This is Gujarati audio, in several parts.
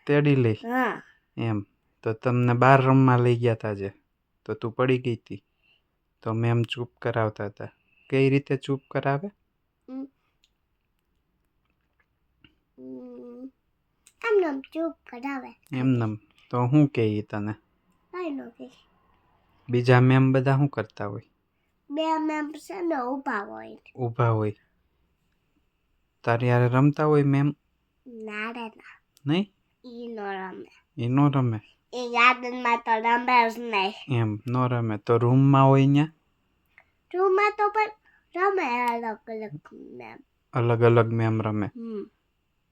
તેડી લઈ એમ. તો તમને બહાર રમવા લઈ ગયા હતા જે, તો તું પડી ગઈ હતી, તો મેમ ચૂપ કરાવતા હતા. કઈ રીતે ચૂપ કરાવે? એમનેમ. તો શું કહે તને? બીજા મેમ બધા શું કરતા હોય? ઊભા હોય. તારી યારે રમતા હોય મેમ? નહીં? ઈ નો રમે. એમ નો રમે. તો રૂમમાં હોય ત્યાં અલગ અલગ મેમ રમે.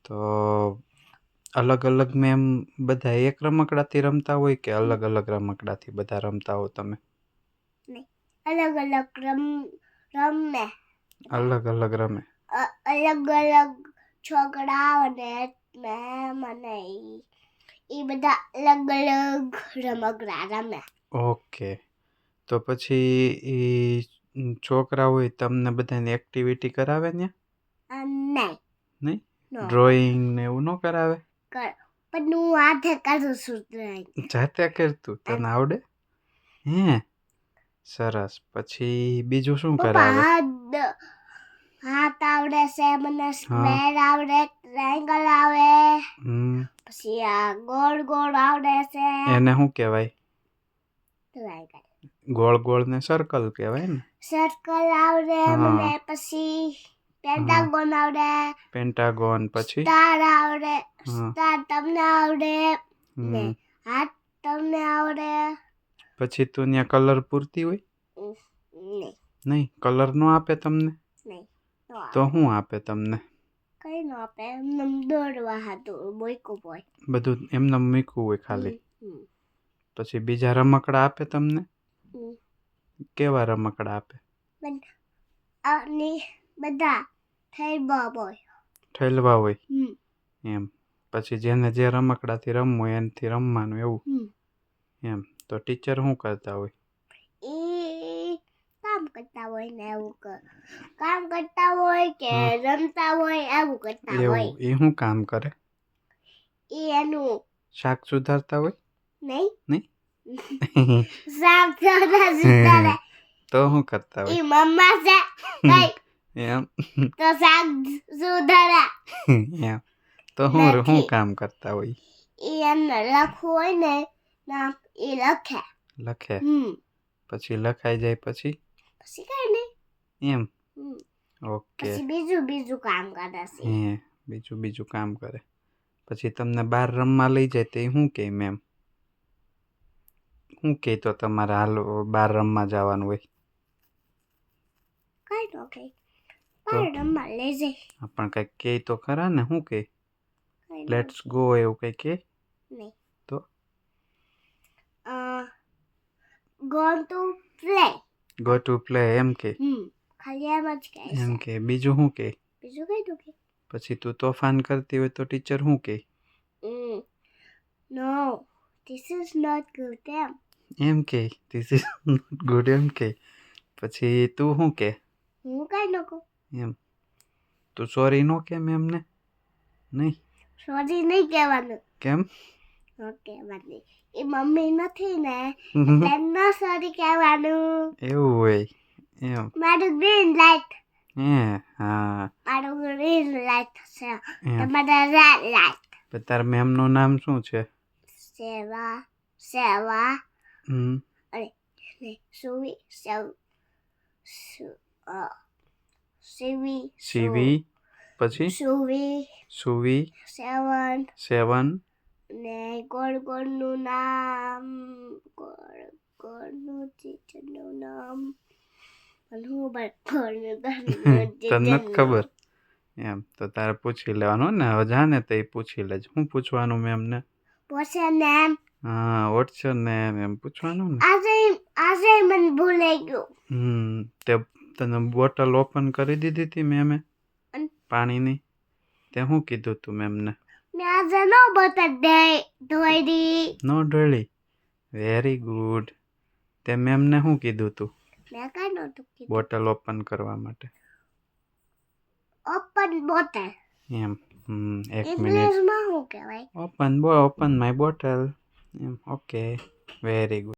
તો અલગ અલગ મેમ બધા એક રમકડાથી રમતા હોય કે અલગ અલગ રમકડાથી બધા રમતા હો તમે? અલગ અલગ રમે. અલગ અલગ છોકરા અને મેમ અને એ બધા અલગ અલગ રમકડા રમે. ઓકે. તો પછી એ છોકરા હોય તમને બધાને એક્ટિવિટી કરાવે ને? નહીં? ડ્રોઈંગ ને એવું ન કરાવે? પણ હું હાથે કરું છું ડ્રોઈંગ. જાતે કરતું? તને આવડે? હે, સરસ. પછી બીજું શું કરાવે? હાથ આવડે છે મને, સ્ક્વેર આવડે, ટ્રાયંગલ આવે, પછી આ ગોળ ગોળ આવડે છે. એને શું કહેવાય? ગોળ ગોળ ને સર્કલ કહેવાય ને? સર્કલ આવડે મને. પછી પેન્ટાગોન આવડે. પેન્ટાગોન. પછી સ્ટાર આવડે. સ્ટાર તમને આવડે ને હાથ તમને આવડે. પછી તું ત્યાં કલર પૂરતી હોય? નહીં. કલર નો આપે તમને? તો શું આપે તમને? કઈ નો આપે, એમને દોડવા હાટું મૂક્યું હોય. બધું એમને મૂક્યું હોય ખાલી? પછી બીજા રમકડા આપે તમને? કેવા રમકડા આપે? બધા ઠેલવા હોય એમ. પછી જેને જે રમકડાથી રમવું હોય એનાથી રમવાનું એવું એમ. તો ટીચર શું કરતા હોય? કામ કરતા હોય કે રમતા હોય એવું કરતા હોય. એ શું કામ કરે? એનું શાક સુધારતા હોય? નહીં? શાક સુધારે. તો શું કરતા હોય? મમ્મા છે એમ. તો શાક સુધારે. એમ. તો શું કામ કરતા હોય? એને લખવું હોય ને નામ એ લખે. પછી લખાઈ જાય પછી કઈ નહીં એમ. ઓકે. પછી બીજું કામ કરે છે. બીજું કામ કરે. પછી તમને બહાર રમવા લઈ જાય તો શું કહે મેમ? શું કહે તો તમારે હાલ બહાર રમવા જવાનું હોય? કઈ નો કહે, બહાર રમવા લઈ જાય. પણ કઈ કહે તો ખરા ને? શું કહે? લેટ્સ ગો એવું કઈ કહે? નહીં. તો go to play. Go to play એમ કે? ખાલી એમ જ કહે. એમ કે. બીજું શું કહે? બીજું કઈ નો કહે. પછી તું તોફાન કરતી હોય તો ટીચર શું કહે? નો, ધીસ ઇઝ નોટ ગુડ એમ કે ધીસ ઇઝ નોટ ગુડ એમ કે. પછી તું શું કહે? હું કઈ નો કહું. એમ. તું સોરી નો કે મેમ ને? નહીં? સોરી નહીં કહેવાનું. કેમ? નો કહેવાનું. એ મમ્મી નથી ને એમને સોરી કહેવાનું. એવું હોય એમ. મારું ગ્રીન લાઈટ. હા. મારું ગ્રીન લાઈટ છે. તમારા રેડ લાઈટ. તાર મેમ નું નામ શું છે? સેવા. સીવી. પછી સુવી. સેવન. ને ગોળ નું નામ. ગોળનું ટીચરનું નામ. તને ખબર એમ? તો તારે પૂછી લેવાનું ને. હવે જાને તો પૂછી લેજ. શું પૂછવાનું મેમ ને? વોટ્સ યોર નેમ એમ પૂછવાનું ને. આજે મને ભૂલાઈ ગયું. તે તને બોટલ ઓપન કરી દીધી હતી મેમે પાણીની? તે શું કીધું તું મેમને? મેં આજે નો બોટલ ધોઈ. નો ઢળી? Very good. તે મેમને શું કીધું તું મેં કઈ નહોતું કીધું. બોટલ ઓપન કરવા માટે? ઓપન બોટલ એમ. 1 મિનિટ. ઇંગ્લિશમાં શું કહેવાય? Open my bottle. એમ ઓકે વેરી ગુડ.